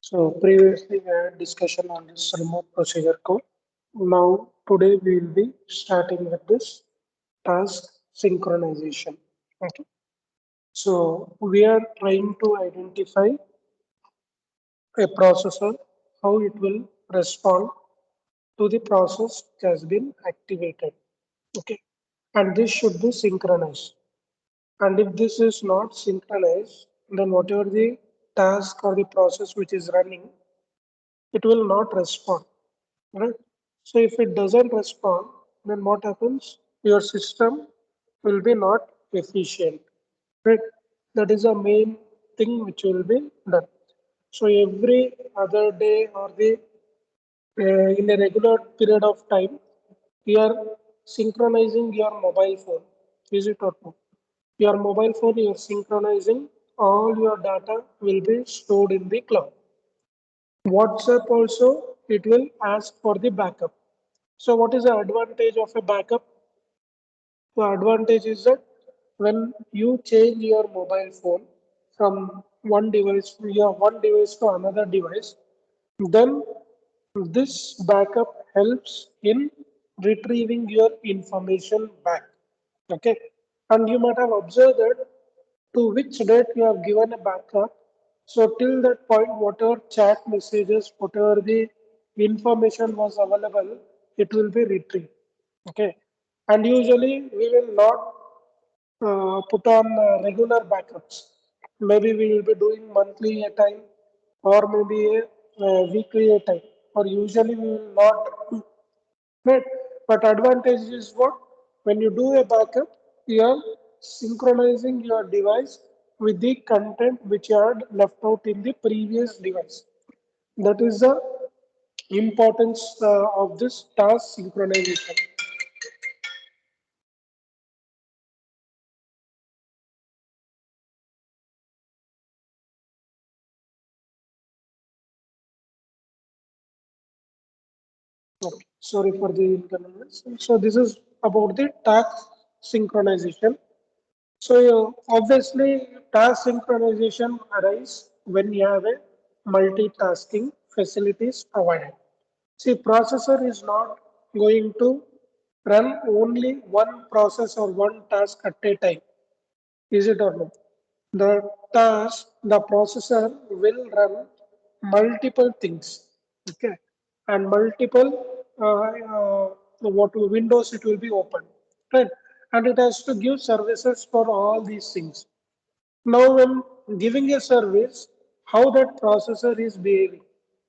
So previously we had discussion on this remote procedure code. Now today we will be starting with this task synchronization. Okay. So we are trying to identify a processor, how it will respond to the process that has been activated. Okay. And this should be synchronized. And if this is not synchronized, then whatever the task or the process which is running, it will not respond. Right? So if it doesn't respond, then what happens? Your system will be not efficient. Right? That is the main thing which will be done. So every other day or the in a regular period of time, you are synchronizing your mobile phone. Is it or no? Your mobile phone, you are synchronizing. All your data will be stored in the cloud. WhatsApp also, it will ask for the backup. So what is the advantage of a backup? The advantage is that when you change your mobile phone from one device to another device, then this backup helps in retrieving your information back. Okay. And you might have observed that to which date you have given a backup. So till that point, whatever chat messages, whatever the information was available, it will be retrieved. Okay. And usually we will not put on regular backups. Maybe we will be doing monthly a time or maybe a weekly a time. Or usually we will not. Right. But advantage is what? When you do a backup, you are synchronizing your device with the content which you had left out in the previous device. That is the importance of this task synchronization. Okay. Sorry for the inconvenience. So this is about the task synchronization. So obviously, task synchronization arises when you have a multitasking facilities provided. See, processor is not going to run only one process or one task at a time. Is it or no? The processor will run multiple things. Okay, and multiple what windows it will be open, right? And it has to give services for all these things. Now, when giving a service, how that processor is behaving,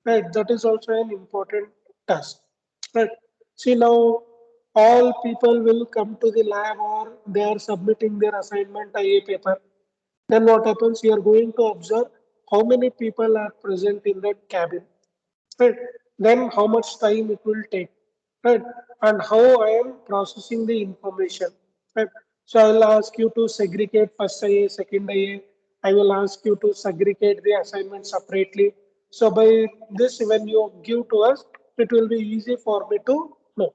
right? That is also an important task, right? See, now all people will come to the lab or they are submitting their assignment IA paper. Then what happens? You are going to observe how many people are present in that cabin, right? Then how much time it will take, right? And how I am processing the information, right? So I will ask you to segregate first IA, second IA. I will ask you to segregate the assignment separately. So by this, when you give to us, it will be easy for me to know.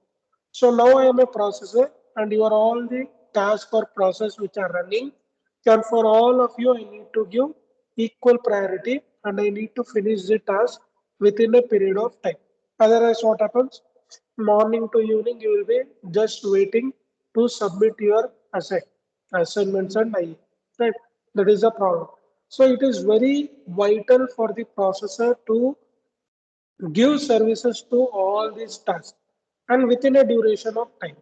So now I am a processor, and you are all the task or process which are running. And for all of you, I need to give equal priority, and I need to finish the task within a period of time. Otherwise, what happens? Morning to evening, you will be just waiting to submit your assignments and I. Right? That is the problem. So it is very vital for the processor to give services to all these tasks and within a duration of time.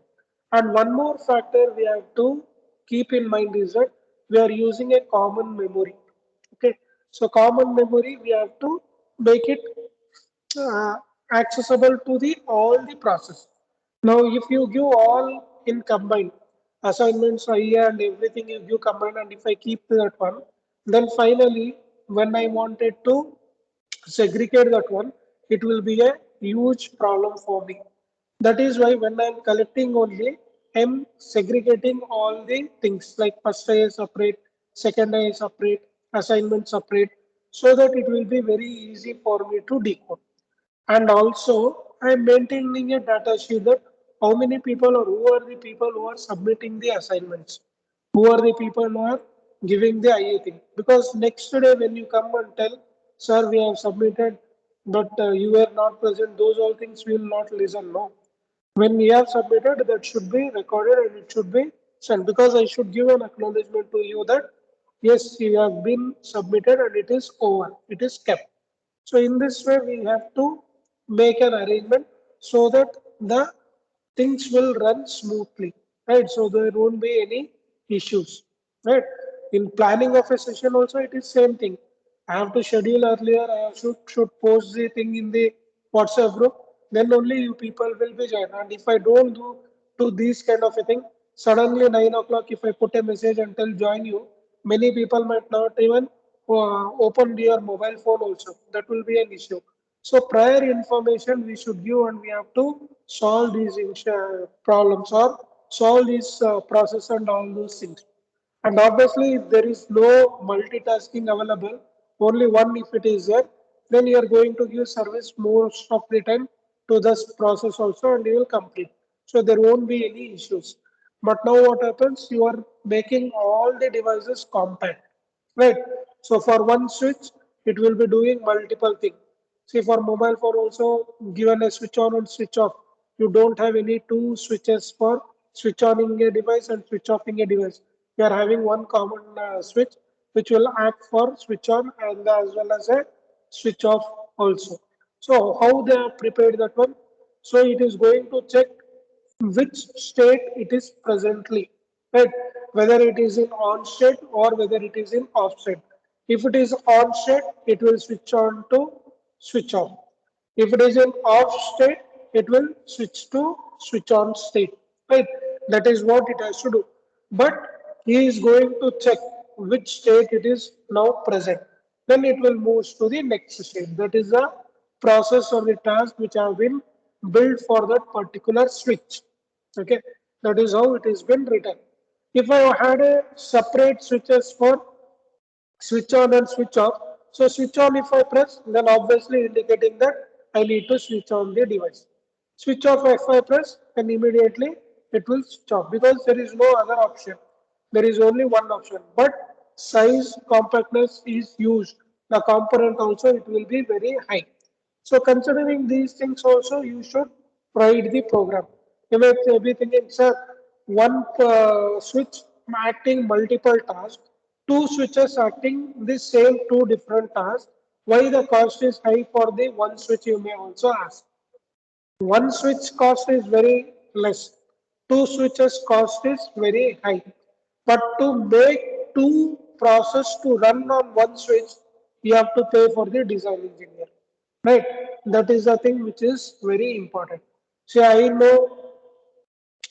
And one more factor we have to keep in mind is that we are using a common memory. Okay, so common memory we have to make it uh, accessible to the all the process. Now, if you give all in combined assignments, IA and everything you give combined, and if I keep that one, then finally, when I wanted to segregate that one, it will be a huge problem for me. That is why when I'm collecting only, I'm segregating all the things like first IA separate, second IA separate, assignment separate, so that it will be very easy for me to decode. And also, I'm maintaining a data sheet that how many people or who are the people who are submitting the assignments, who are the people who are giving the IA thing. Because next day when you come and tell sir, we have submitted, but you were not present. Those all things we will not listen. No, when we have submitted, that should be recorded and it should be sent because I should give an acknowledgement to you that yes, you have been submitted and it is over, it is kept. So in this way, we have to make an arrangement so that the things will run smoothly, right? So there won't be any issues, right? In planning of a session also, it is same thing. I have to schedule earlier. I have should post the thing in the WhatsApp group. Then only you people will be joined. And if I don't do these kind of a thing, suddenly 9 o'clock, if I put a message and tell join you, many people might not even open your mobile phone also. That will be an issue. So prior information we should give and we have to solve these problems or solve this process and all those things. And obviously, if there is no multitasking available, only one if it is there, then you are going to give service most of the time to this process also and you will complete. So there won't be any issues. But now what happens? You are making all the devices compact, right? So for one switch, it will be doing multiple things. See, for mobile phone also, given a switch on and switch off, you don't have any two switches for switch on a device and switch off a device. You are having one common switch which will act for switch on and as well as a switch off also. So how they have prepared that one? So it is going to check which state it is presently, right? Whether it is in on state or whether it is in off state. If it is on state, it will switch on to switch off. If it is in off state, it will switch to switch on state, right? That is what it has to do. But he is going to check which state it is now present. Then it will move to the next state. That is the process or the task which have been built for that particular switch. Okay, that is how it has been written. If I had a separate switches for switch on and switch off. So switch on if I press, then obviously indicating that I need to switch on the device. Switch off if I press, then immediately it will switch off because there is no other option. There is only one option. But size compactness is used. The component also it will be very high. So considering these things also, you should write the program. You may be thinking, sir, one switch acting multiple tasks, two switches acting the same two different tasks. Why the cost is high for the one switch? You may also ask. One switch cost is very less. Two switches cost is very high. But to make two process to run on one switch, you have to pay for the design engineer. Right? That is the thing which is very important. See, I know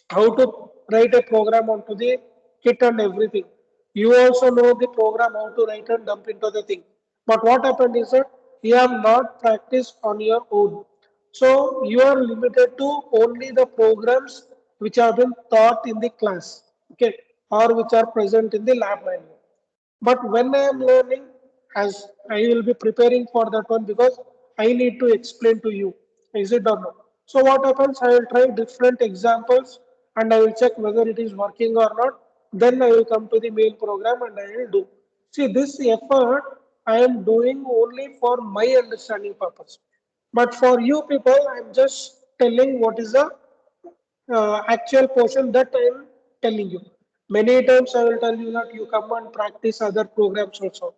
how to write a program onto the kit and everything. You also know the program how to write and dump into the thing. But what happened is that you have not practiced on your own. So you are limited to only the programs which have been taught in the class, okay, or which are present in the lab manual. But when I am learning, as I will be preparing for that one because I need to explain to you, is it or not? So what happens? I will try different examples and I will check whether it is working or not. Then I will come to the main program and I will do. See, this effort I am doing only for my understanding purpose. But for you people, I'm just telling what is the actual portion that I am telling you. Many times I will tell you that you come and practice other programs also.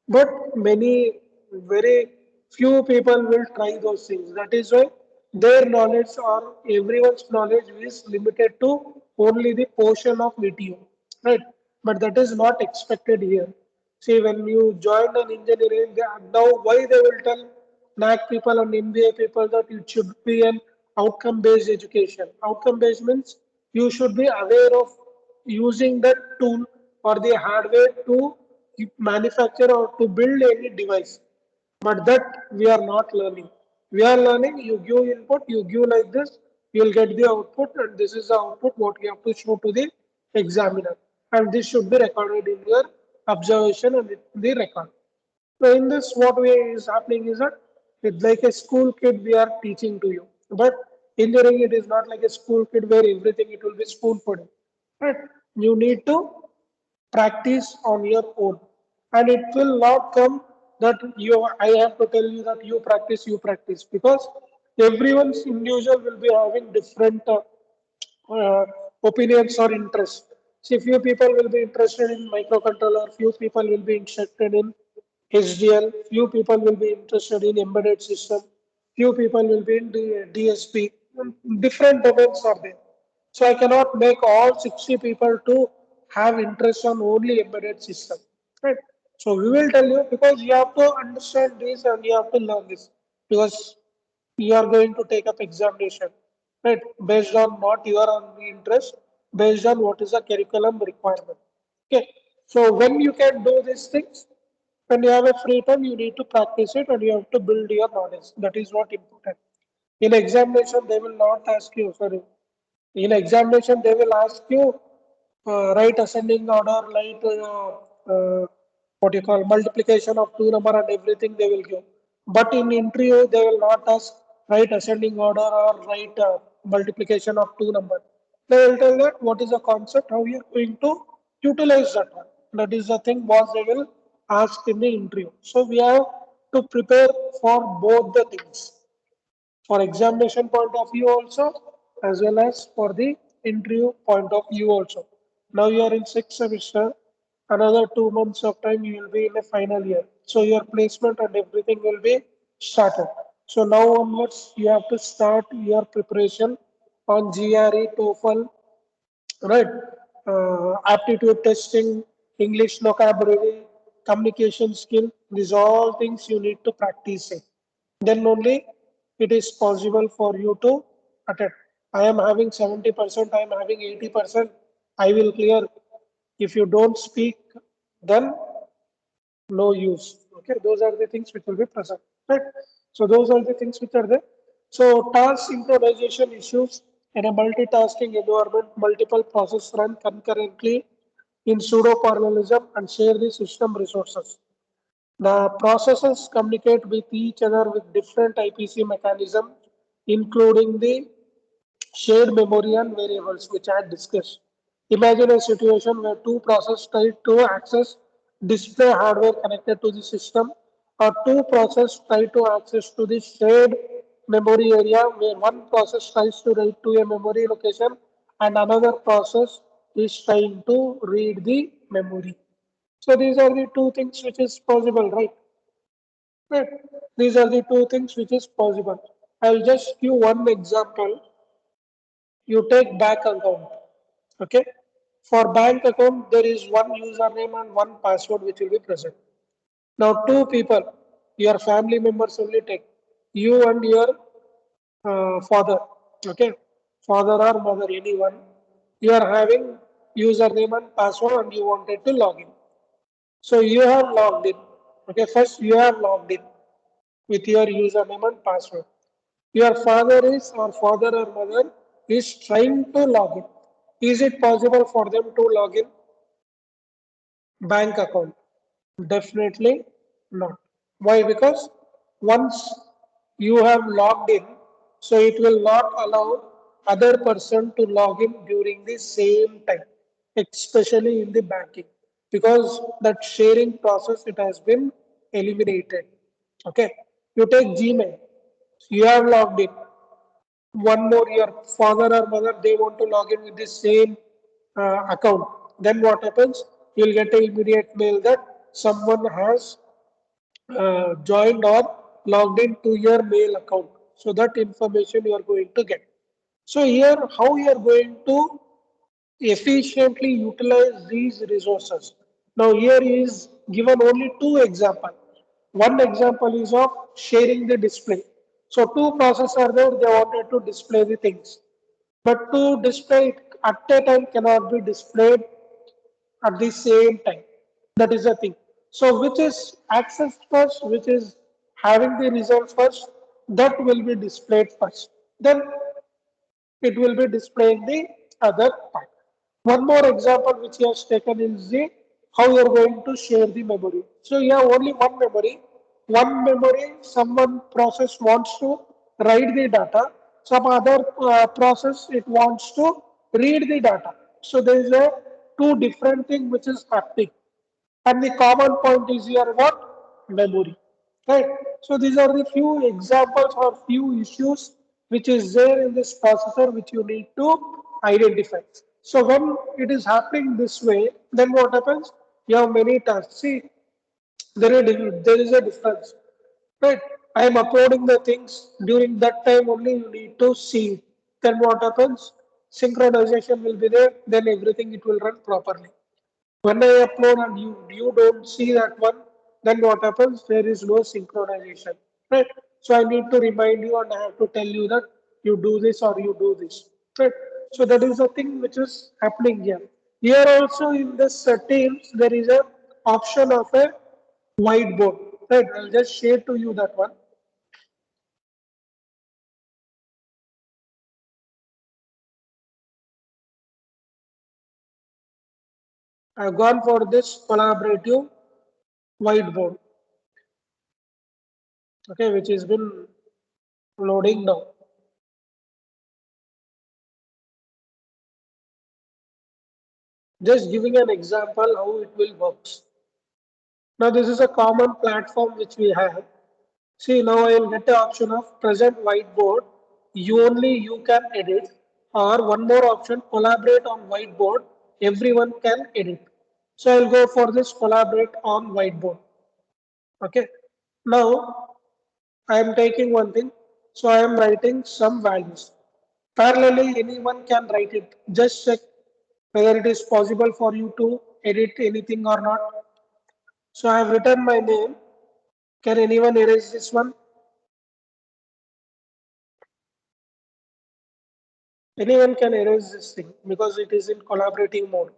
But many, very few people will try those things. That is why their knowledge or everyone's knowledge is limited to only the portion of VTO. Right? But that is not expected here. See, when you join an engineering, now why they will tell NAC people and MBA people that it should be an outcome-based education. Outcome-based means you should be aware of using that tool or the hardware to manufacture or to build any device. But that we are not learning. We are learning, you give input, you give like this, you will get the output, and this is the output what you have to show to the examiner. And this should be recorded in your observation and in the record. So in this, what way is happening is that it's like a school kid we are teaching to you. But engineering, it is not like a school kid where everything it will be spoon fed. Right? You need to practice on your own, and it will not come that I have to tell you that you practice, because everyone's individual will be having different opinions or interests. See, few people will be interested in microcontroller, few people will be interested in HDL, few people will be interested in embedded system, few people will be in DSP. Different domains are there. So I cannot make all 60 people to have interest on only embedded system. Right? So we will tell you, because you have to understand this and you have to learn this, because you are going to take up examination, right? Based on what you are on the interest, based on what is the curriculum requirement. Okay. So when you can do these things, when you have a free time, you need to practice it and you have to build your knowledge. That is what important. In examination, they will not ask you, sorry. In examination, they will ask you write ascending order, like what you call multiplication of two number and everything they will give. But in interview, they will not ask write ascending order or write multiplication of two number. They will tell that what is the concept, how you are going to utilize that one. That is the thing what they will ask in the interview. So we have to prepare for both the things, for examination point of view also, as well as for the interview point of view also. Now you are in sixth semester, another 2 months of time you will be in a final year, so your placement and everything will be started. So now onwards you have to start your preparation on GRE, TOEFL, right? Aptitude testing, English vocabulary, communication skill, these all things you need to practice it. Then only it is possible for you to attend. I am having 70%, I am having 80%, I will clear. If you don't speak, then no use. Okay, those are the things which will be present. Right. So those are the things which are there. So task synchronization issues in a multitasking environment, multiple processes run concurrently in pseudo parallelism and share the system resources. The processes communicate with each other with different IPC mechanisms, including the shared memory and variables, which I had discussed. Imagine a situation where two processes try to access display hardware connected to the system, or two processes try to access to the shared memory area, where one process tries to write to a memory location and another process is trying to read the memory. So these are the two things which is possible, right? Right. These are the two things which is possible. I'll just give one example. You take bank account. Okay. For bank account, there is one username and one password which will be present. Now, two people, your family members only take, you and your father. Okay. Father or mother, anyone. You are having username and password and you wanted to log in. So you have logged in. Okay. First, you have logged in with your username and password. Your father or mother is trying to log in. Is it possible for them to log in bank account? Definitely not. Why? Because once you have logged in, so it will not allow other person to log in during the same time, especially in the banking, because that sharing process it has been eliminated. Okay, you take Gmail, you have logged in. One more, your father or mother they want to log in with the same account, then what happens, you'll get an immediate mail that someone has joined or logged into your mail account. So that information you are going to get. So here how you are going to efficiently utilize these resources. Now here is given only two examples. One example is of sharing the display. So two processors are there, they wanted to display the things. But to display it at a time cannot be displayed at the same time. That is the thing. So which is accessed first, which is having the result first, that will be displayed first. Then it will be displaying the other part. One more example which he has taken is the how you are going to share the memory. So you have only one memory. One memory, someone process wants to write the data. Some other process it wants to read the data. So there is a two different thing which is happening. And the common point is here what? memory, right? So these are the few examples or few issues which is there in this processor which you need to identify. So when it is happening this way, then what happens? You have many tasks. See, there is a difference, right? I am uploading the things during that time only. You need to see it. Then what happens? Synchronization will be there, then everything it will run properly. When I upload and you don't see that one, then what happens? There is no synchronization, right? So I need to remind you and I have to tell you that you do this or you do this, right? So that is the thing which is happening here. Here also in the settings there is a option of a whiteboard, right? I'll just share to you that one. I've gone for this collaborative whiteboard, okay, which has been loading now. Just giving an example how it will works. Now this is a common platform which we have. See, now I will get the option of present whiteboard. You can edit, or one more option, collaborate on whiteboard. Everyone can edit. So I will go for this collaborate on whiteboard. Okay. Now I am taking one thing. So I am writing some values. Parallelly, anyone can write it. Just check whether it is possible for you to edit anything or not. So I have written my name. Can anyone erase this one? Anyone can erase this thing because it is in collaborating mode.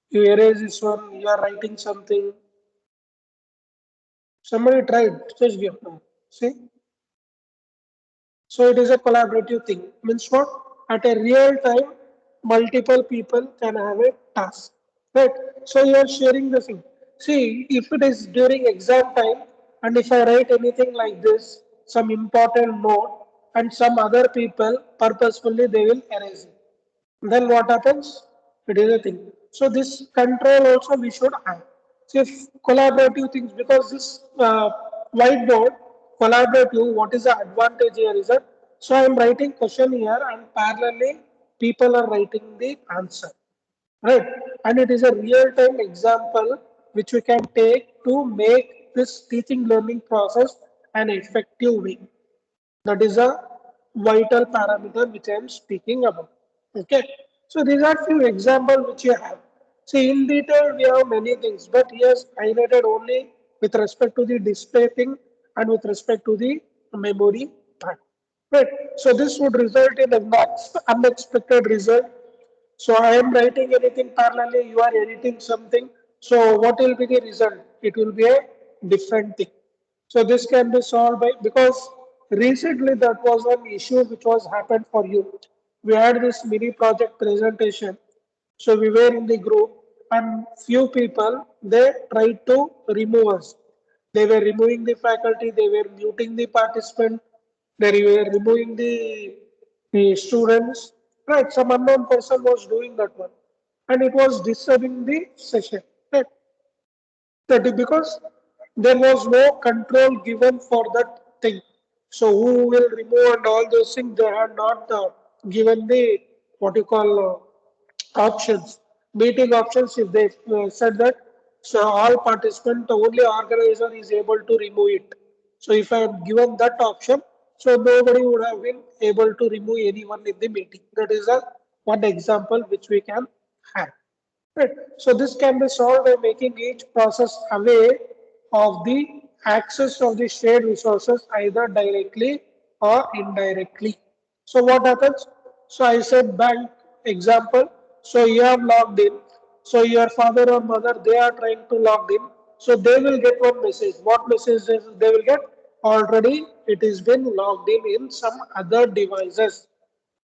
You erase this one, you are writing something. Somebody tried, just give now. See? So it is a collaborative thing. Means what? At a real time, multiple people can have a task. Right? So you are sharing the thing. See, if it is during exam time, and if I write anything like this, some important note, and some other people purposefully they will erase it. Then what happens? It is a thing. So this control also we should have. So if collaborative things, because this whiteboard collaborative, what is the advantage here is that, so I am writing question here and parallelly people are writing the answer, right? And it is a real time example which we can take to make this teaching learning process an effective way. That is a vital parameter which I am speaking about. Okay. So these are few examples which you have. See, in detail we have many things, but here's highlighted only with respect to the display thing and with respect to the memory part. Right. So this would result in a unexpected result. So I am writing anything parallelly, you are editing something. So what will be the result? It will be a different thing. So this can be solved by, because recently that was an issue which was happened for you. We had this mini project presentation. So we were in the group and few people they tried to remove us. They were removing the faculty, they were muting the participant, they were removing the students. Right, some unknown person was doing that one. And it was disturbing the session. Right. That is because there was no control given for that thing. So who will remove and all those things, they had not given the what you call options, meeting options. If they said that, so all participant, only organizer is able to remove it. So if I am given that option, so nobody would have been able to remove anyone in the meeting. That is a one example which we can have. Right. So this can be solved by making each process aware of the access of the shared resources either directly or indirectly. So what happens? So I said bank example. So you have logged in. So your father or mother, they are trying to log in. So they will get one message. What message they will get? Already it has been logged in some other devices.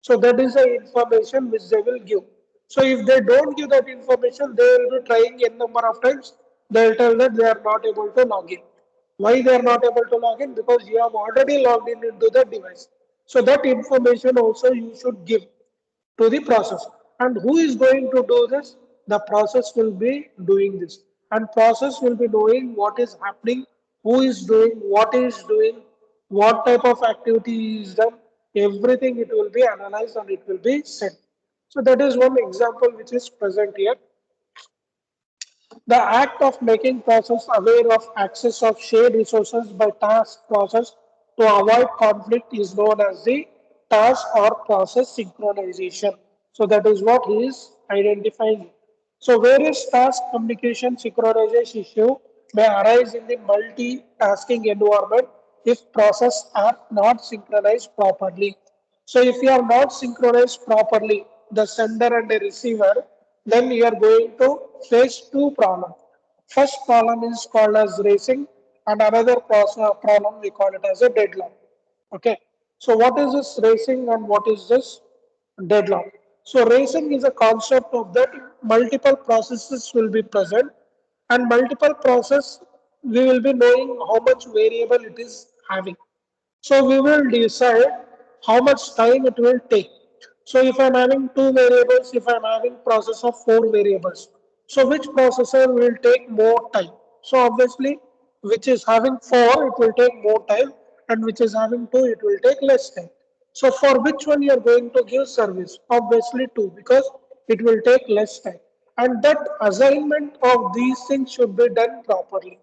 So that is the information which they will give. So if they don't give that information, they will be trying n number of times. They will tell that they are not able to log in. Why they are not able to log in? Because you have already logged in into the device. So that information also you should give to the processor. And who is going to do this? The process will be doing this. And process will be knowing what is happening, who is doing, what is doing, what type of activity is done. Everything it will be analyzed and it will be sent. So that is one example which is present here. The act of making process aware of access of shared resources by task process to avoid conflict is known as the task or process synchronization. So that is what he is identifying. So various task communication synchronization issue may arise in the multitasking environment if processes are not synchronized properly. So if you are not synchronized properly, the sender and the receiver, then you are going to face two problems. First problem is called as racing, and another problem we call it as a deadlock. Okay. So what is this racing and what is this deadlock? So racing is a concept of that multiple processes will be present, and multiple process we will be knowing how much variable it is having. So we will decide how much time it will take. So if I'm having two variables, if I'm having process of four variables, so which processor will take more time? So obviously, which is having four, it will take more time, and which is having two, it will take less time. So for which one you are going to give service? Obviously two, because it will take less time. And that assignment of these things should be done properly.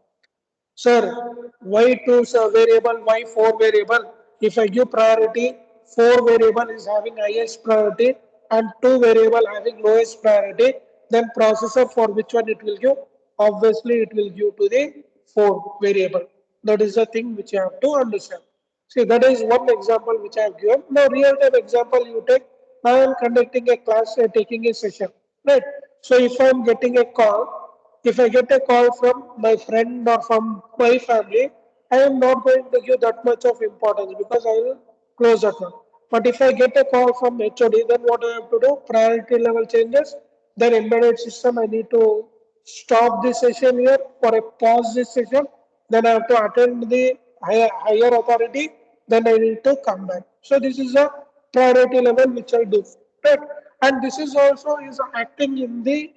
Sir, why two variable, why four variable? If I give priority, four variable is having highest priority and two variable having lowest priority, then processor for which one it will give? Obviously, it will give to the four variable. That is the thing which you have to understand. See, that is one example which I have given. Now, real time example you take. Now, I am conducting a class, taking a session, right? So, if I am getting a call, if I get a call from my friend or from my family, I am not going to give that much of importance because I will close that one. But if I get a call from HOD, then what I have to do? Priority level changes. Then embedded system, I need to stop this session here or I pause this session. Then I have to attend the higher authority. Then I need to come back. So this is a priority level which I do. Right? And this is also is acting in the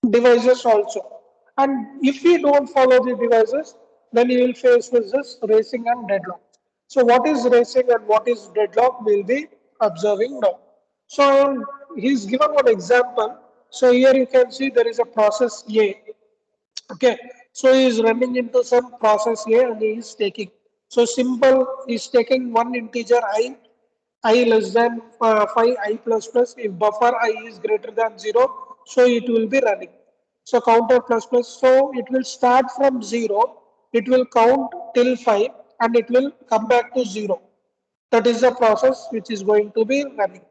devices also. And if we don't follow the devices, then you will face with this racing and deadlock. So what is racing and what is deadlock we'll be observing now. So he's given one example. So here you can see there is a process A. Okay, so he is running into some process here and he is taking. So simple is taking one integer I less than 5, I plus plus. If buffer I is greater than 0, so it will be running. So counter plus plus, so it will start from 0, it will count till 5 and it will come back to 0. That is the process which is going to be running.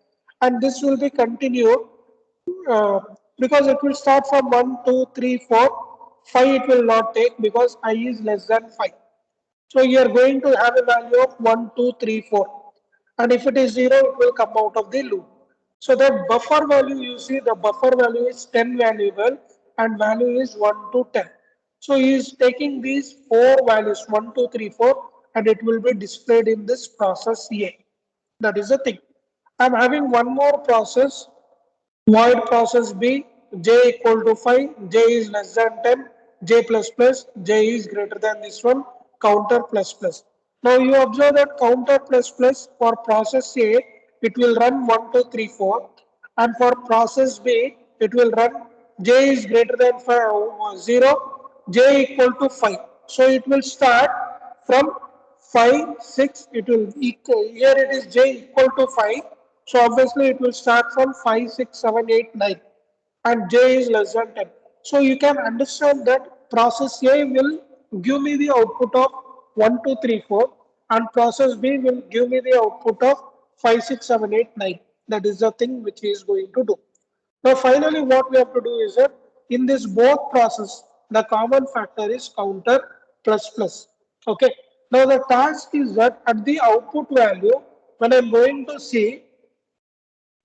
And this will be continued uh, because it will start from 1, 2, 3, 4. 5 it will not take because I is less than 5. So you are going to have a value of 1, 2, 3, 4. And if it is 0, it will come out of the loop. So that buffer value, you see the buffer value is 10 variable and value is 1 to 10. So he is taking these four values 1, 2, 3, 4 and it will be displayed in this process A. That is the thing. I'm having one more process, void process B, j equal to 5, j is less than 10, j plus plus, j is greater than this one, counter plus plus. Now you observe that counter plus plus for process A, it will run 1, 2, 3, 4, and for process B, it will run j is greater than 5, 0, j equal to 5. So it will start from 5, 6, it will equal, here it is j equal to 5. So obviously it will start from 5, 6, 7, 8, 9 and j is less than 10. So you can understand that process A will give me the output of 1, 2, 3, 4 and process B will give me the output of 5, 6, 7, 8, 9. That is the thing which he is going to do. Now finally what we have to do is that in this both process, the common factor is counter plus plus. Okay. Now the task is that at the output value, when I'm going to see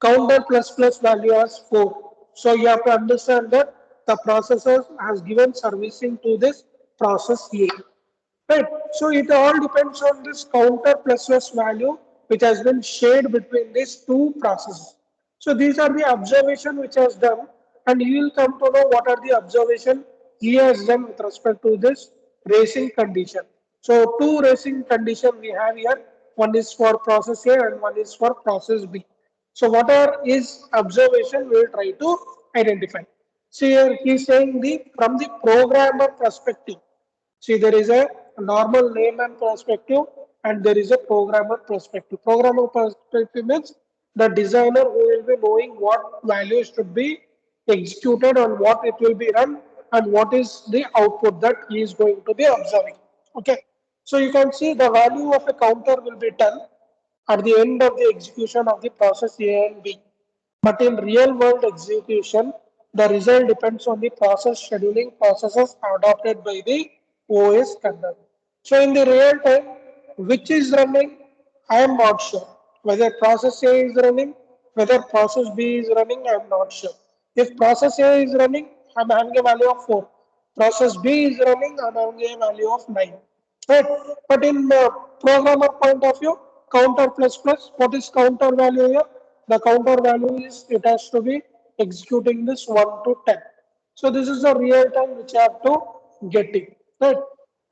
counter plus plus value as 4. So you have to understand that the processor has given servicing to this process A. Right. So it all depends on this counter plus plus value which has been shared between these two processes. So these are the observation which has done, and you will come to know what are the observation he has done with respect to this racing condition. So two racing condition we have here. One is for process A and one is for process B. So what are his observation we will try to identify. See here he is saying the from the programmer perspective. See, there is a normal layman perspective and there is a programmer perspective. Programmer perspective means the designer who will be knowing what values should be executed and what it will be run and what is the output that he is going to be observing. Okay. So you can see the value of a counter will be done at the end of the execution of the process A and B. But in real world execution, the result depends on the process scheduling processes adopted by the OS kernel. So in the real time, which is running, I am not sure. Whether process A is running, whether process B is running, I am not sure. If process A is running, I am having a value of 4. Process B is running, I am having a value of 9. Right? But in the programmer point of view, counter plus plus, what is counter value here? The counter value is it has to be executing this 1 to 10. So this is the real time which you have to get it. Right?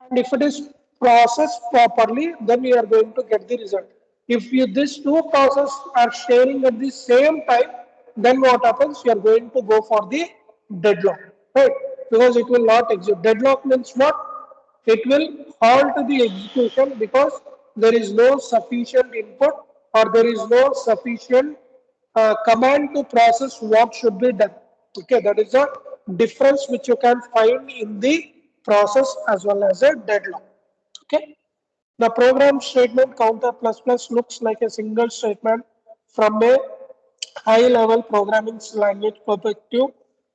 And if it is processed properly, then we are going to get the result. If you, these two processes are sharing at the same time, then what happens? You are going to go for the deadlock, right? Because it will not execute. Deadlock means what? It will halt the execution because there is no sufficient input or there is no sufficient command to process what should be done. Okay, that is a difference which you can find in the process as well as a deadlock. Okay. The program statement counter plus plus looks like a single statement from a high level programming language perspective.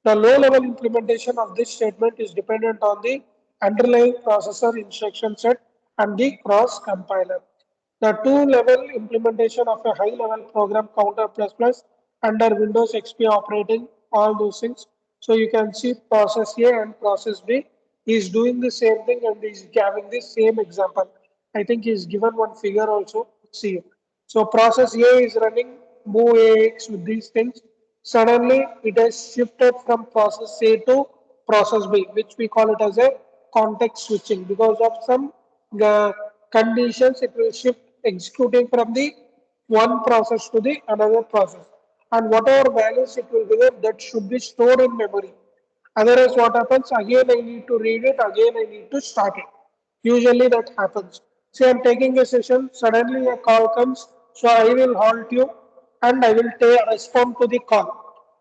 The low level implementation of this statement is dependent on the underlying processor instruction set and the cross compiler. The two level implementation of a high level program counter plus plus under Windows XP operating, all those things. So you can see process A and process B is doing the same thing and is having the same example. I think he's given one figure also. See it. So process A is running move AX with these things. Suddenly it has shifted from process A to process B, which we call it as a context switching. Because of some conditions, it will shift executing from the one process to the another process. And whatever values it will give, that should be stored in memory. Otherwise, what happens? Again, I need to read it, again, I need to start it. Usually that happens. Say I'm taking a session, suddenly a call comes, so I will halt you and I will respond to the call.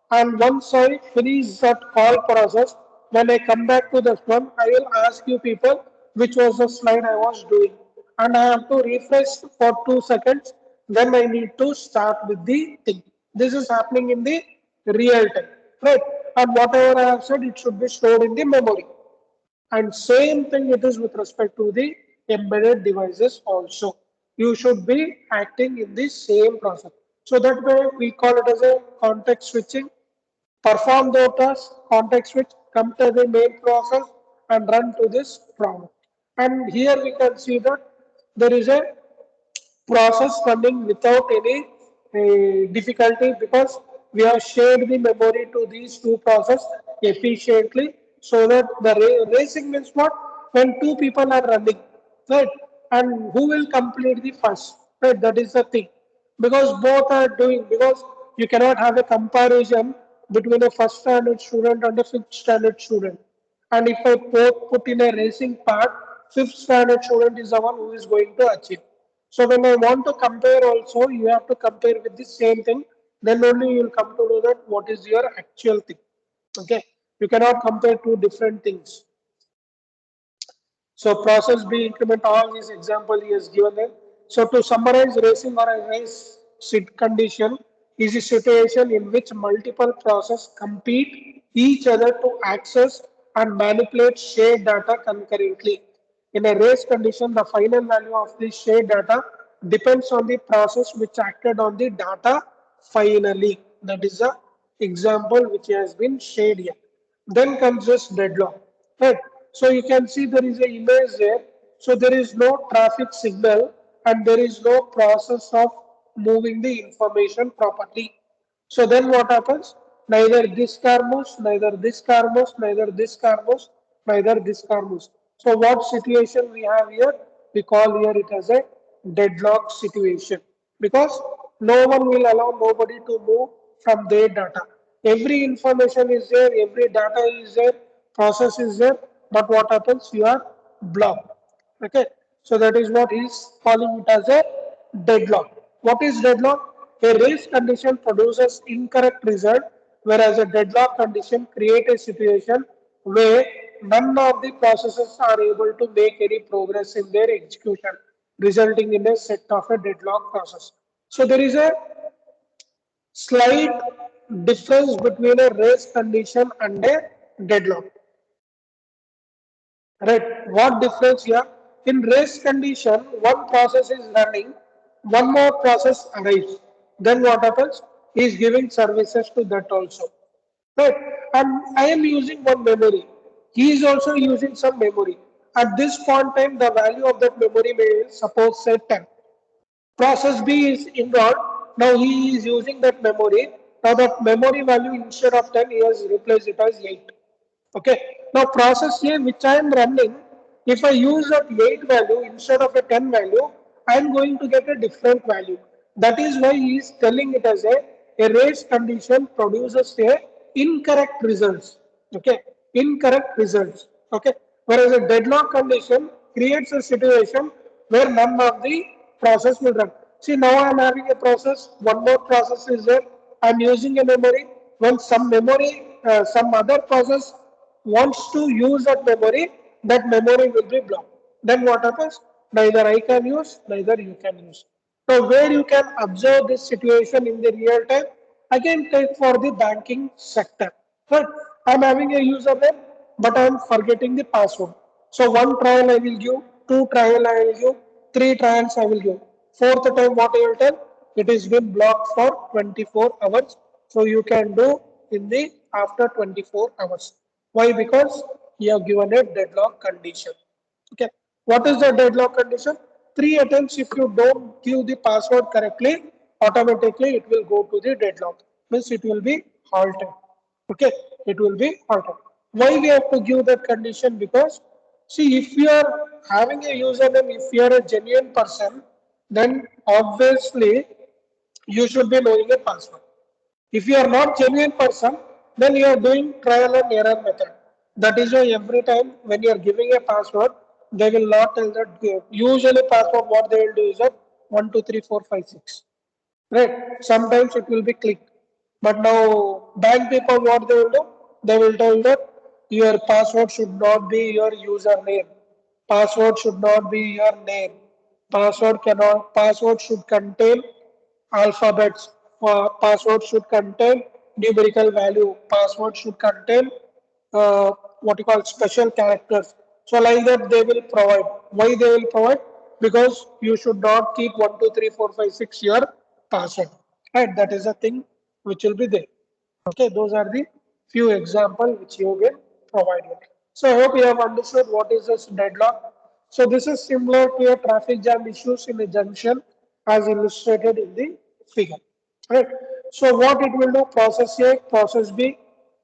And once I finish that call process, when I come back to this one, I will ask you people which was the slide I was doing. And I have to refresh for 2 seconds, then I need to start with the thing. This is happening in the real time, right? And whatever I have said, it should be stored in the memory. And same thing it is with respect to the embedded devices also. You should be acting in the same process. So that way we call it as a context switching. Perform the task, context switch, come to the main process and run to this problem. And here we can see that there is a process running without any difficulty because we have shared the memory to these two processes efficiently so that the racing means what? When two people are running, right? And who will complete the first, right? That is the thing. Because both are doing, because you cannot have a comparison between a first standard student and a fifth standard student. And if I put in a racing part, fifth standard student is the one who is going to achieve. So when I want to compare also, you have to compare with the same thing. Then only you will come to know that what is your actual thing. Okay. You cannot compare two different things. So process B increment all these example he has given there. So to summarize, racing or a race sit condition is a situation in which multiple processes compete each other to access and manipulate shared data concurrently. In a race condition, the final value of the shared data depends on the process which acted on the data finally. That is the example which has been shared here. Then comes this deadlock. Right. So you can see there is an image there. So there is no traffic signal and there is no process of moving the information properly. So then what happens? Neither this car moves, neither this car moves, neither this car moves, neither this car moves. So what situation we have here? We call here it as a deadlock situation because no one will allow nobody to move from their data. Every information is there, every data is there, process is there, but what happens? You are blocked. Okay, so that is what he is calling it as a deadlock. What is deadlock? A race condition produces incorrect result, whereas a deadlock condition creates a situation where none of the processes are able to make any progress in their execution, resulting in a set of a deadlock process. So there is a slight difference between a race condition and a deadlock. Right. What difference here? In race condition, one process is running, one more process arrives. Then what happens? He is giving services to that also. Right. And I am using one memory. He is also using some memory. At this point in time, the value of that memory may suppose say 10. Process B is involved. Now he is using that memory. Now that memory value instead of 10, he has replaced it as 8. Okay. Now process A which I am running, if I use that 8 value instead of a 10 value, I am going to get a different value. That is why he is telling it as a race condition produces a incorrect results. Okay. Incorrect results. Okay. Whereas a deadlock condition creates a situation where none of the process will run. See, now I am having a process, one more process is there, I am using a memory. When some memory, some other process wants to use that memory will be blocked. Then what happens? Neither I can use, neither you can use. Now, where you can observe this situation in the real time, again take for the banking sector. Right? I'm having a username, but I'm forgetting the password. So one trial I will give, two trial I will give, three trials I will give. Fourth time what I will tell? It is been blocked for 24 hours. So you can do in the after 24 hours. Why? Because you have given a deadlock condition. Okay. What is the deadlock condition? Three attempts, if you don't give the password correctly, automatically it will go to the deadlock. Means it will be halted. Okay. It will be halted. Why we have to give that condition? Because see, if you are having a username, if you are a genuine person, then obviously you should be knowing a password. If you are not genuine person, then you are doing trial and error method. That is why every time when you are giving a password, they will not tell that. Usually password what they will do is that 1 2 3 4 5 6. Right? Sometimes it will be clicked. But now bank people what they will do? They will tell that your password should not be your username. Password should not be your name. Password should contain alphabets. Password should contain numerical value. Password should contain what you call special characters. So like that they will provide. Why they will provide? Because you should not keep 1 2 3 4 5 6 your password. Right? That is a thing which will be there. Okay, those are the few examples which you will provide here. So I hope you have understood what is this deadlock. So this is similar to a traffic jam issues in a junction as illustrated in the figure. Right. So what it will do, process A, process B,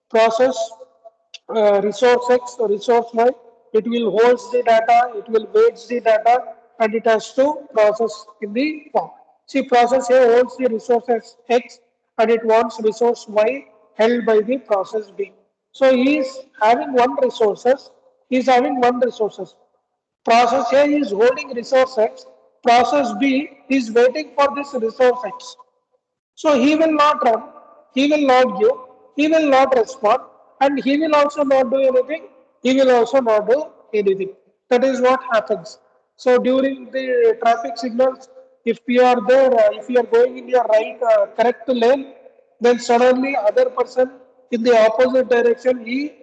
process resource X or resource Y, it will holds the data, it will weights the data, and it has to process in the form. See, process A holds the resources X and it wants resource Y held by the process B. So he is having one resources. Process A is holding resource X, process B is waiting for this resource X. So he will not run, he will not give, he will not respond, and he will also not do anything, he will also not do anything. That is what happens. So during the traffic signals, if you are there, if you are going in your right, correct lane, then suddenly other person in the opposite direction, he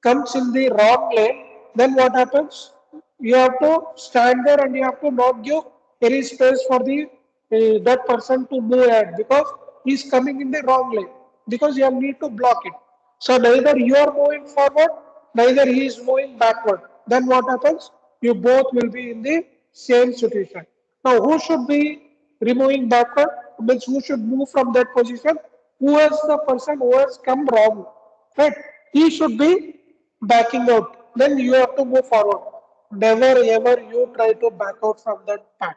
comes in the wrong lane, then what happens? You have to stand there and you have to not give any space for the that person to move ahead because he is coming in the wrong lane because you need to block it. So neither you are moving forward, neither he is moving backward. Then what happens? You both will be in the same situation. Now who should be removing backward? Means who should move from that position? who is the person who has come wrong, right? He should be backing out. Then you have to move forward. Never ever you try to back out from that path.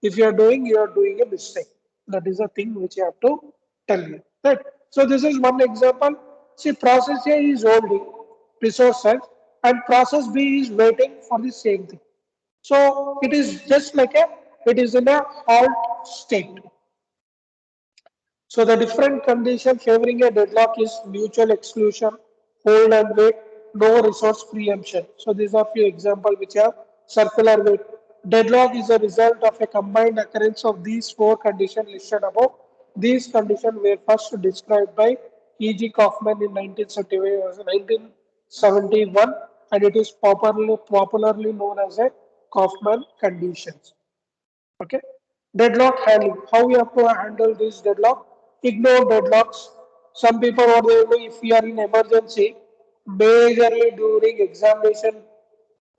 If you are doing a mistake. That is a thing which you have to tell you. Right? So this is one example. See, process A is holding resources and process B is waiting for the same thing. So it is just like it is in a halt state. So the different condition favoring a deadlock is mutual exclusion, hold and wait, no resource preemption. So these are few examples which are circular wait. Deadlock is a result of a combined occurrence of these four conditions listed above. These conditions were first described by E.G. Kaufman in 1971 and it is popularly known as a Kaufman conditions. Okay. Deadlock handling. How we have to handle this deadlock? Ignore deadlocks. Some people what they do if we are in emergency, majorly during examination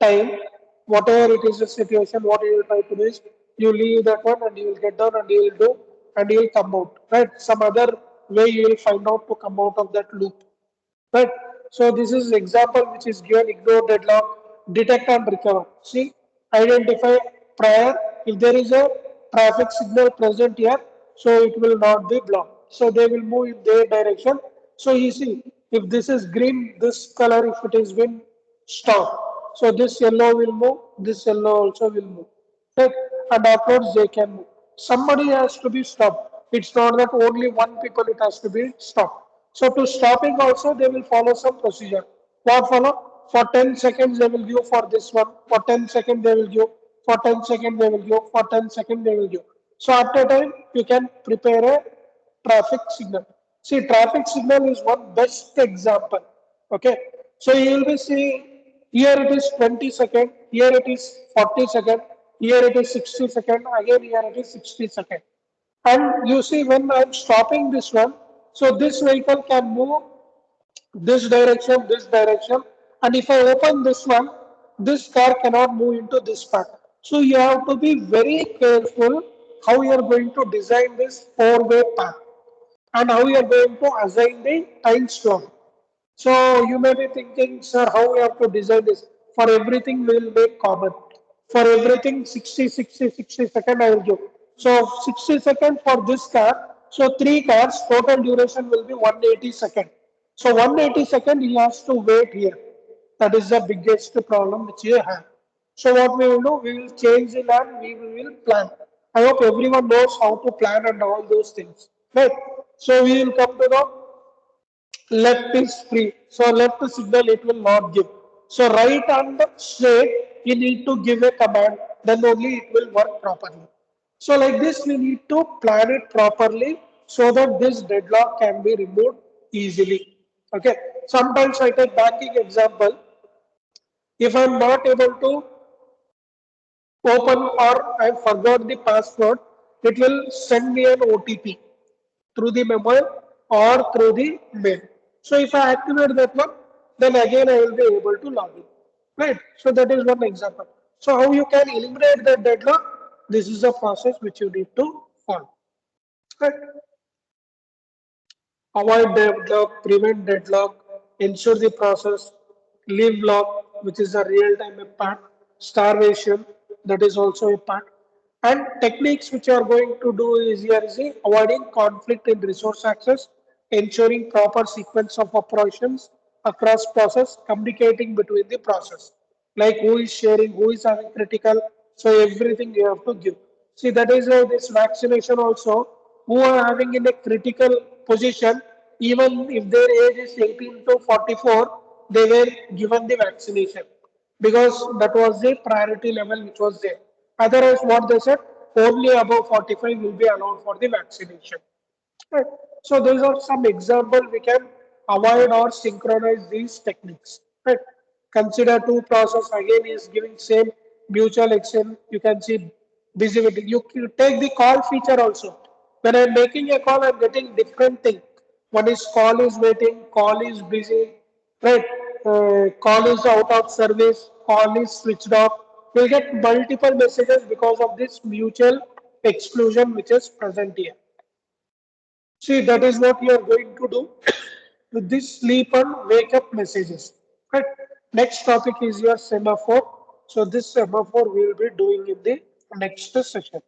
time, whatever it is the situation, what you will try to do is you leave that one and you will get down and you will do and you will come out. Right? Some other way you will find out to come out of that loop. Right. So this is example which is given ignore deadlock, detect and recover. See, identify prior. If there is a traffic signal present here, so it will not be blocked. So they will move in their direction. So you see, if this is green, this color, if it is green, stop. So this yellow will move, this yellow also will move. Right? And afterwards they can move. Somebody has to be stopped. It's not that only one people it has to be stopped. So to stopping also they will follow some procedure. What follow? For 10 seconds they will give for this one. For 10 seconds they will give. For 10 seconds they will give. For 10 seconds they will give. So after time you can prepare a traffic signal. See, traffic signal is one best example. Okay. So you will be seeing here it is 20 second, here it is 40 second, here it is 60 second, again here it is 60 second. And you see when I'm stopping this one, so this vehicle can move this direction, and if I open this one, this car cannot move into this part. So you have to be very careful how you are going to design this four-way path and how you are going to assign the time slot. So you may be thinking, sir, how we have to design this? For everything, we will make common. For everything, 60, 60, 60 second I will give. So 60 second for this car. So three cars, total duration will be 180 second. So 180 second, he has to wait here. That is the biggest problem which you have. So what we will do, we will change the land, we will plan. I hope everyone knows how to plan and all those things. Right? So we will come to the left is free. So left signal it will not give. So right and straight you need to give a command, then only it will work properly. So like this we need to plan it properly so that this deadlock can be removed easily. Okay. Sometimes I take banking example. If I'm not able to open or I forgot the password, it will send me an OTP through the mobile or through the mail. So if I activate that one, then again I will be able to log in. Right? So that is one example. So how you can eliminate the deadlock? This is a process which you need to follow. Right? Avoid deadlock, prevent deadlock, ensure the process, leave lock, which is a real-time part, starvation, that is also a part. And techniques which you are going to do is here is avoiding conflict in resource access, ensuring proper sequence of operations across process, communicating between the process, like who is sharing, who is having critical, so everything you have to give. See, that is this vaccination also, who are having in a critical position, even if their age is 18 to 44, they were given the vaccination because that was the priority level which was there. Otherwise, what they said, only above 45 will be allowed for the vaccination. Right. So these are some example we can avoid or synchronize these techniques. Right. Consider two process again is giving same mutual exchange. You can see busy waiting. You take the call feature also. When I'm making a call, I'm getting different thing. One is call is waiting, call is busy, right? Call is out of service, call is switched off. You'll get multiple messages because of this mutual exclusion which is present here. See, that is what you are going to do with this sleep and wake up messages. Right. Next topic is your semaphore. So this semaphore we will be doing in the next session.